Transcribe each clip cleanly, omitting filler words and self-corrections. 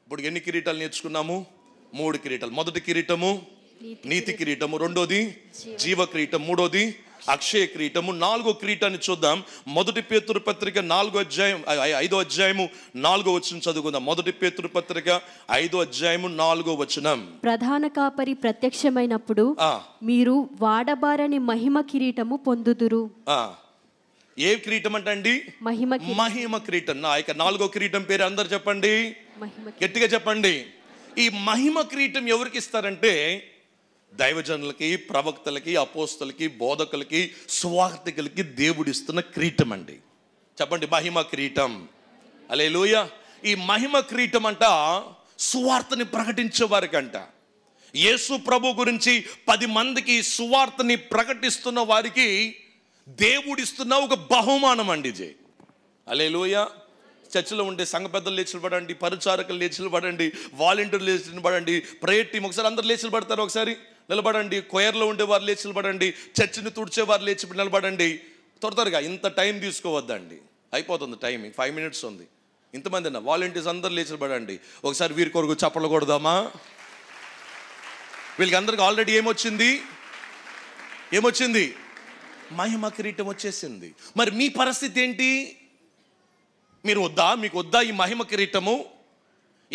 ఇప్పుడు ఎన్ని కిరీటాలు నేర్చుకున్నాము? 3 కిరీటాలు. మొదటి కిరీటము నీతి కిరీటము, రెండోది జీవ కిరీటం, మూడోది అక్షయ కిరీటము. 4వ కిరీటాన్ని చూద్దాం. మొదటి పేతురు పత్రిక 5వ అధ్యాయము 4వ వచనం చదువుకుందాం. మొదటి పేతురు పత్రిక 5వ అధ్యాయము 4వ వచనం. ప్రధాన కాపరి ప్రత్యక్షమైనప్పుడు మీరు వాడబారని మహిమ కిరీటము పొందుదురు. ఏ కిరీటం అంటే అండి? మహిమ కిరీటం. నా యొక్క 4వ కిరీటం పేరు అందరు చెప్పండి, గట్టిగా చెప్పండి. ఈ మహిమ కిరీటం ఎవరికి ఇస్తారంటే దైవజనులకి, ప్రవక్తలకి, అపోస్తలకి, బోధకులకి, సువార్తికులకి దేవుడిస్తున్న కిరీటం అండి. చెప్పండి, మహిమ కిరీటం. హల్లెలూయా. ఈ మహిమ కిరీటం అంట సువార్తని ప్రకటించే వారికంట. యేసు ప్రభు గురించి 10 మందికి సువార్తని ప్రకటిస్తున్న వారికి దేవుడిస్తున్న ఒక బహుమానం అండి ఇది. హల్లెలూయా. చర్చిలో ఉండే సంఘ పెద్దలు లేచి పడండి, పరిచారకులు లేచి పడండి, వాలంటీర్లు లేచి పడండి, ప్రేయర్ టీం ఒకసారి అందరు లేచి పడతారు, ఒకసారి నిలబడండి. కొయర్లో ఉండేవారు లేచి పడండి, చర్చిని తుడిచేవారు లేచి నిలబడండి. త్వరగా, ఇంత టైం తీసుకోవద్దండి, అయిపోతుంది టైం, 5 మినిట్స్ ఉంది. ఇంతమంది అన్న వాలంటీర్స్ అందరు లేచి పడండి. ఒకసారి వీరి కొరకు చప్పట్లు కొడదామా? వీళ్ళకి అందరికి ఆల్రెడీ ఏమొచ్చింది? మహిమ కిరీటం వచ్చేసింది. మరి మీ పరిస్థితి ఏంటి? మీకు వద్దా ఈ మహిమ కిరీటము?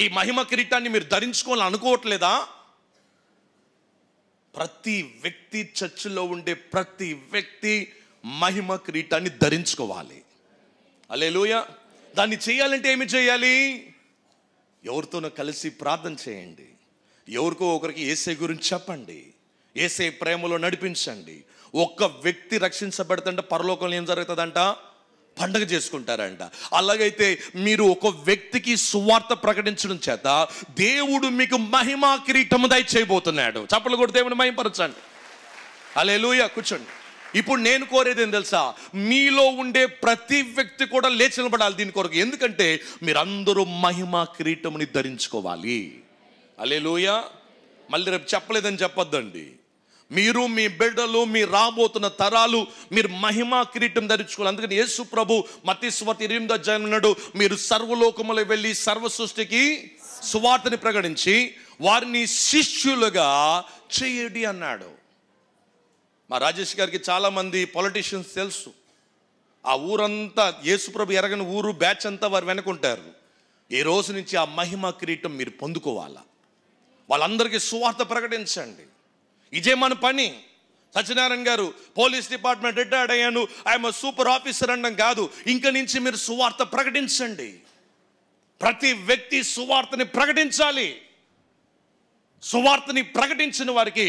ఈ మహిమ కిరీటాన్ని మీరు ధరించుకోవాలని అనుకోవట్లేదా? ప్రతి వ్యక్తి, చర్చిలో ఉండే ప్రతి వ్యక్తి మహిమ కిరీటాన్ని ధరించుకోవాలి. హల్లెలూయా. దాన్ని చేయాలంటే ఏమి చేయాలి? ఎవరితోనో కలిసి ప్రార్థన చేయండి, ఎవరికో ఒకరికి యేసయ్య గురించి చెప్పండి, యేసయ్య ప్రేమలో నడిపించండి. ఒక్క వ్యక్తి రక్షించబడుతుంటే పరలోకంలో ఏం జరుగుతుందంట? పండగ చేసుకుంటారంట. అలాగైతే మీరు ఒక వ్యక్తికి సువార్త ప్రకటించడం చేత దేవుడు మీకు మహిమా కిరీటము దయచేయబోతున్నాడు. చప్పట్లు కొట్టి దేవుని మహిమపరచండి. హల్లెలూయా. కూర్చోండి. ఇప్పుడు నేను కోరేది ఏం తెలుసా? మీలో ఉండే ప్రతి వ్యక్తి కూడా లేచి నిలబడాలి దీని కొరకు. ఎందుకంటే మీరందరూ మహిమా కిరీటముని ధరించుకోవాలి. హల్లెలూయా. మళ్ళీ రేపు చెప్పలేదని చెప్పొద్దండి. మీరు, మీ బిడ్డలు, మీ రాబోతున్న తరాలు మీరు మహిమా కిరీటం ధరించుకోవాలి. అందుకని యేసు ప్రభు మత్తయి సువార్త 28వ అధ్యాయం అన్నాడు, మీరు సర్వలోకములో వెళ్ళి సర్వ సృష్టికి సువార్తని ప్రకటించి వారిని శిష్యులుగా చేయడి అన్నాడు. మా రాజేష్ గారికి చాలామంది పొలిటీషియన్స్ తెలుసు. ఆ ఊరంతా యేసు ప్రభు ఎరగని ఊరు బ్యాచ్ అంతా వారు వెనుకుంటారు. ఈ రోజు నుంచి ఆ మహిమా కిరీటం మీరు పొందుకోవాలా. వాళ్ళందరికీ సువార్త ప్రకటించండి. ఇదే మన పని. సత్యనారాయణ గారు పోలీస్ డిపార్ట్మెంట్ రిటైర్డ్ అయ్యాను, ఐఎమ్ సూపర్ ఆఫీసర్ అనడం కాదు. ఇంక నుంచి మీరు సువార్త ప్రకటించండి. ప్రతి వ్యక్తి సువార్తని ప్రకటించాలి. సువార్తని ప్రకటించిన వారికి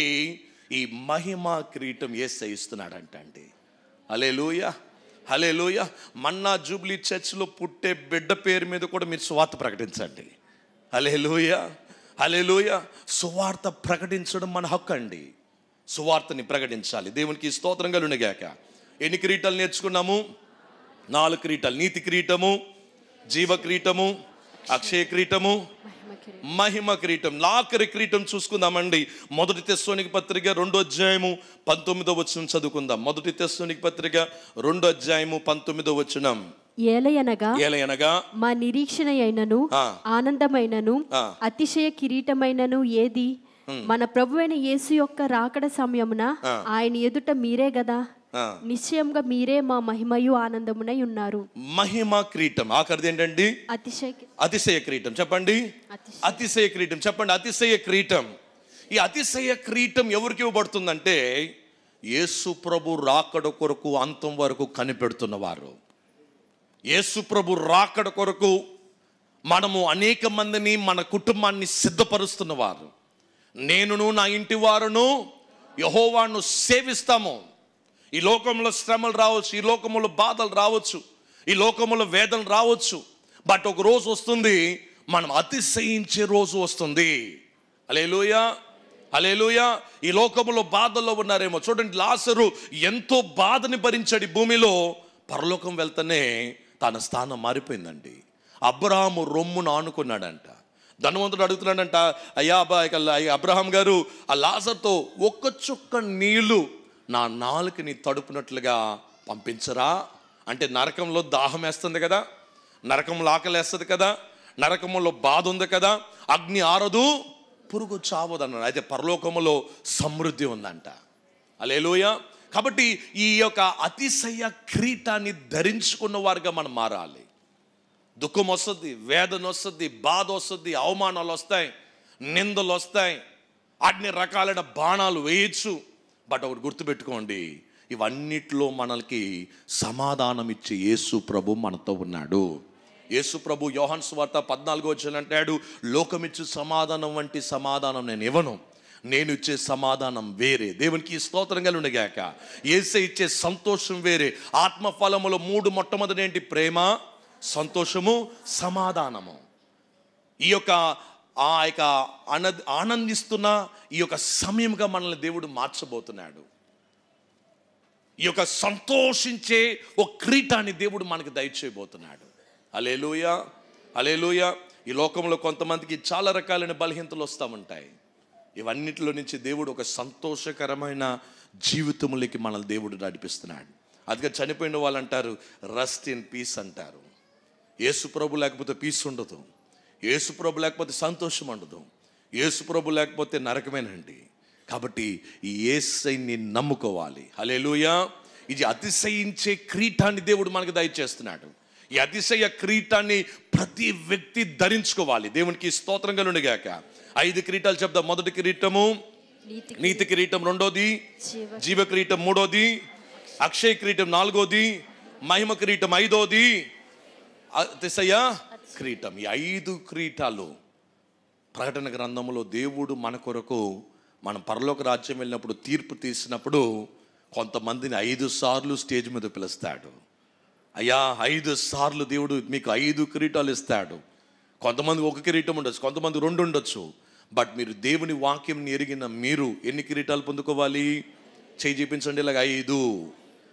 ఈ మహిమా కిరీటం యేసయ్య ఇస్తున్నాడంట అండి. హల్లెలూయా. హల్లెలూయా. మన్నా జూబ్లీ చర్చ్లో పుట్టే బిడ్డ పేరు మీద కూడా మీరు సువార్త ప్రకటించండి. హల్లెలూయా. హల్లెలూయా. సువార్త ప్రకటించడం మన హక్కు అండి. సువార్తని ప్రకటించాలి. దేవునికి స్తోత్రం కలుగునుగాక. ఎన్ని కిరీటాలు నేర్చుకున్నాము? 4 కిరీటాలు. నీతి కిరీటము, జీవ కిరీటము, అక్షయ కిరీటము, మహిమ కిరీటం. ఆఖరి కిరీటం చూసుకుందామండి. మొదటి తెస్సలోనికీ పత్రిక 2వ అధ్యాయము 19వ వచనం చదువుకుందాం. మొదటి తెస్సలోనికీ పత్రిక 2వ అధ్యాయము 19వ వచనం. ఏలయనగా మా నిరీక్షణ అయినను ఆనందమైనను అతిశయ కిరీటమైనను ఏది? మన ప్రభువైన యేసు యొక్క రాకడ సమయమున ఆయన ఎదుట మీరే గదా. నిశ్చయంగా మీరే మా మహిమయు ఆనందమునై ఉన్నారు. మహిమ కిరీటం. ఆఖరిది ఏంటండి? అతిశయ కిరీటం. చెప్పండి, అతిశయ కిరీటం. చెప్పండి, అతిశయ కిరీటం. ఈ అతిశయ కిరీటం ఎవరికి ఇవ్వబడుతుందంటే యేసు ప్రభు రాకడ కొరకు అంతం వరకు కనిపెడుతున్నవారు. యేసు ప్రభు రాకడ కొరకు మనము అనేక మందిని, మన కుటుంబాన్ని సిద్ధపరుస్తున్నవారు. నేనును నా ఇంటి వారును యెహోవాను సేవిస్తాము. ఈ లోకంలో శ్రమలు రావచ్చు, ఈ లోకంలో బాధలు రావచ్చు, ఈ లోకంలో వేదనలు రావచ్చు. బట్ ఒక రోజు వస్తుంది, మనం అతిశయించే రోజు వస్తుంది. హల్లెలూయా. హల్లెలూయా. ఈ లోకంలో బాధల్లో ఉన్నారేమో చూడండి. లాజరు ఎంతో బాధని భరించాడు ఈ భూమిలో. పరలోకం వెళ్తేనే తన స్థానం మారిపోయిందండి. అబ్రహాము రొమ్మును ఆనుకున్నాడంట. ధనవంతుడు అడుగుతున్నాడంట, అయ్యా అబ్రహాం గారు, ఆ లాజరుతో ఒక్క చుక్క నీళ్లు నా నాలుకని తడుపునట్లుగా పంపించరా అంటే, నరకంలో దాహం వేస్తుంది కదా, నరకంలో ఆకలి వేస్తుంది కదా, నరకములో బాధ ఉంది కదా, అగ్ని ఆరదు, పురుగు చావదు అన్నాడు. అయితే పరలోకములో సమృద్ధి ఉందంట. హల్లెలూయా. కాబట్టి ఈ యొక్క అతిశయ కిరీటాన్ని ధరించుకున్న వారుగా మనం మారాలి. దుఃఖం వస్తుంది, వేదన వస్తుంది, బాధ వస్తుంది, అవమానాలు వస్తాయి, నిందలు వస్తాయి, అన్ని రకాలైన బాణాలు వేయచ్చు. బట్ ఒకటి గుర్తుపెట్టుకోండి, ఇవన్నిట్లో మనకి సమాధానం ఇచ్చే యేసు ప్రభు మనతో ఉన్నాడు. యేసు ప్రభు యోహాను సువార్త 14 అంటాడు, లోకమిచ్చు సమాధానం వంటి సమాధానం నేను ఇవ్వను, నేను ఇచ్చే సమాధానం వేరే. దేవునికి స్తోత్రం కలుగునుగాక. యేసే ఇచ్చే సంతోషం వేరే. ఆత్మఫలములో 3 మొట్టమొదటి ఏంటి? ప్రేమ, సంతోషము, సమాధానము. ఈ యొక్క ఆనందిస్తున్న ఈ యొక్క సమయంగా మనల్ని దేవుడు మార్చబోతున్నాడు. ఈ యొక్క సంతోషించే ఒక కిరీటాన్ని దేవుడు మనకు దయచేయబోతున్నాడు. హల్లెలూయా, హల్లెలూయా. ఈ లోకంలో కొంతమందికి చాలా రకాలైన బలహీనతలు వస్తూ ఉంటాయి. ఇవన్నిటిలో నుంచి దేవుడు ఒక సంతోషకరమైన జీవితంలోకి మనల్ని దేవుడు నడిపిస్తున్నాడు. అందుకే చనిపోయిన వాళ్ళు అంటారు రెస్ట్ ఇన్ పీస్ అంటారు. యేసు ప్రభు లేకపోతే పీస్ ఉండదు, యేసు ప్రభు లేకపోతే సంతోషం ఉండదు, యేసు ప్రభు లేకపోతే నరకమేనండి. కాబట్టి ఈ యేసుని నమ్ముకోవాలి. హల్లెలూయా. ఇది అతిశయించే కిరీటాన్ని దేవుడు మనకు దయచేస్తున్నాడు. ఈ అతిశయ కిరీటాన్ని ప్రతి వ్యక్తి ధరించుకోవాలి. దేవునికి స్తోత్రం కలుగునుగాక. 5 కిరీటాలు చెప్దాం. మొదటి కిరీటము నీతి కిరీటం, రెండోది జీవ కిరీటం, మూడోది అక్షయ కిరీటం, నాలుగోది మహిమ కిరీటం, ఐదోది అతిశయ కిరీటం. ఈ 5 కిరీటాలు ప్రకటన గ్రంథంలో దేవుడు మన కొరకు, మనం పరలోక రాజ్యం వెళ్ళినప్పుడు తీర్పు తీసినప్పుడు కొంతమందిని 5 సార్లు స్టేజ్ మీద పిలుస్తాడు. అయ్యా 5 సార్లు దేవుడు మీకు 5 కిరీటాలు ఇస్తాడు. కొంతమంది 1 కిరీటం ఉండొచ్చు, కొంతమంది 2 ఉండొచ్చు. బట్ మీరు దేవుని వాక్యం ఎరిగిన మీరు ఎన్ని కిరీటాలు పొందుకోవాలి? చేయి చూపించండి. ఇలాగ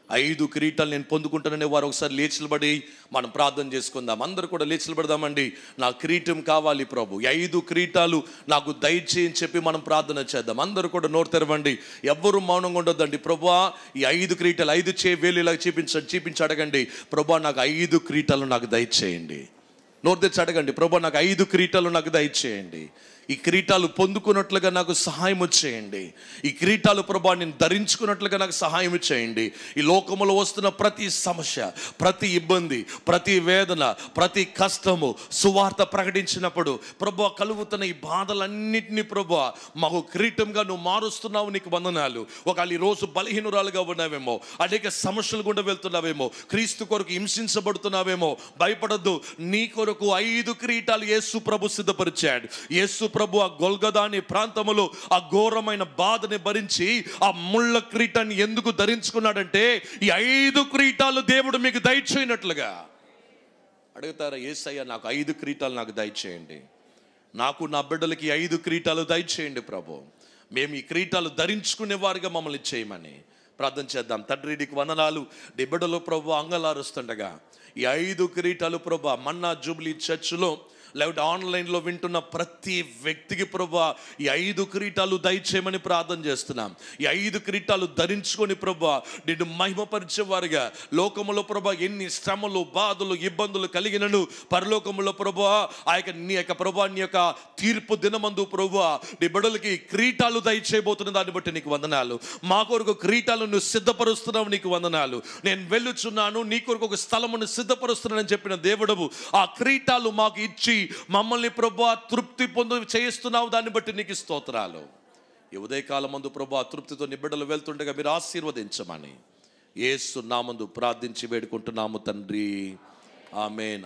5 కిరీటాలు నేను పొందుకుంటాననే వారు ఒకసారి లేచిలబడి మనం ప్రార్థన చేసుకుందాం. అందరూ కూడా లేచిలబడదామండి. నా కిరీటం కావాలి ప్రభు, 5 కిరీటాలు నాకు దయచేయని చెప్పి మనం ప్రార్థన చేద్దాం. అందరూ కూడా నోరు తెరవండి, ఎవ్వరూ మౌనంగా ఉండొద్దండి. ప్రభువా ఈ 5 కిరీటాలు 5 వేలు ఇలా చూపించి అడగండి, ప్రభువా నాకు 5 కిరీటాలు నాకు దయచేయండి. నోరు తెచ్చి అడగండి, ప్రభువా నాకు 5 కిరీటాలు నాకు దయచేయండి. ఈ కిరీటాలు పొందుకున్నట్లుగా నాకు సహాయం చేయండి. ఈ కిరీటాలు ప్రభువా నేను ధరించుకున్నట్లుగా నాకు సహాయం చేయండి. ఈ లోకములో వస్తున్న ప్రతి సమస్య, ప్రతి ఇబ్బంది, ప్రతి వేదన, ప్రతి కష్టము సువార్త ప్రకటించినప్పుడు ప్రభువా కలుగుతున్న ఈ బాధలన్నింటినీ ప్రభువా మాకు కిరీటంగా నువ్వు మారుస్తున్నావు, నీకు వందనాలు. ఒకవేళ ఈరోజు బలహీనురాలుగా ఉన్నావేమో, అనేక సమస్యలు గుండా వెళ్తున్నావేమో, క్రీస్తు కొరకు హింసించబడుతున్నావేమో, భయపడద్దు. నీ కొరకు 5 కిరీటాలు యేసు ప్రభు సిద్ధపరిచాడు. యేసు ప్రభు ఆ గొల్గొథా అనే ప్రాంతములో ఆ ఘోరమైన బాధని భరించి ఆ ముళ్ళ కిరీటాన్ని ఎందుకు ధరించుకున్నాడంటే ఈ 5 కిరీటాలు దేవుడు మీకు దయచేయనట్లుగా. అడుగుతారా, యేసయ్య నాకు 5 కిరీటాలు నాకు దయచేయండి, నాకు నా బిడ్డలకి 5 కిరీటాలు దయచేయండి ప్రభు, మేము ఈ కిరీటాలు ధరించుకునే వారిగా మమ్మల్ని చేయమని ప్రార్థన చేద్దాం. తండ్రి నీకు వందనాలు. నీ బిడ్డలు ప్రభు అంగలారుస్తుండగా ఈ 5 కిరీటాలు ప్రభు మన్నా జూబ్లీ చర్చ్లో లేకపోతే ఆన్లైన్లో వింటున్న ప్రతి వ్యక్తికి ప్రభువా ఈ 5 కిరీటాలు దయచేయమని ప్రార్థన చేస్తున్నాం. ఈ 5 కిరీటాలు ధరించుకొని ప్రభువా నిన్ను మహిమపరిచేవారుగా, లోకములో ప్రభువా ఎన్ని శ్రమలు, బాధలు, ఇబ్బందులు కలిగినను పరలోకములో ప్రభువా నీ యొక్క ప్రభువా నీ యొక్క తీర్పు దినమందు ప్రభువా నీ బిడ్డలకి కిరీటాలు దయచేయబోతున్న దాన్ని బట్టి నీకు వందనాలు. మా కొరకు కిరీటాలు నువ్వు సిద్ధపరుస్తున్నావు, నీకు వందనాలు. నేను వెళ్ళుచున్నాను, నీ కొరకు ఒక స్థలమును సిద్ధపరుస్తున్నానని చెప్పిన దేవుడవు ఆ కిరీటాలు మాకు ఇచ్చి మమ్మల్ని ప్రభువా తృప్తి చేస్తున్నావు, దాన్ని బట్టి నీకు స్తోత్రాలు. ఈ ఉదయకాలం మందు ప్రభువా తృప్తితో నీ బిడ్డలు వెళ్తుండగా మీరు ఆశీర్వదించమని యేసు నామమున ప్రార్థించి వేడుకుంటున్నాము తండ్రి. ఆమేన్.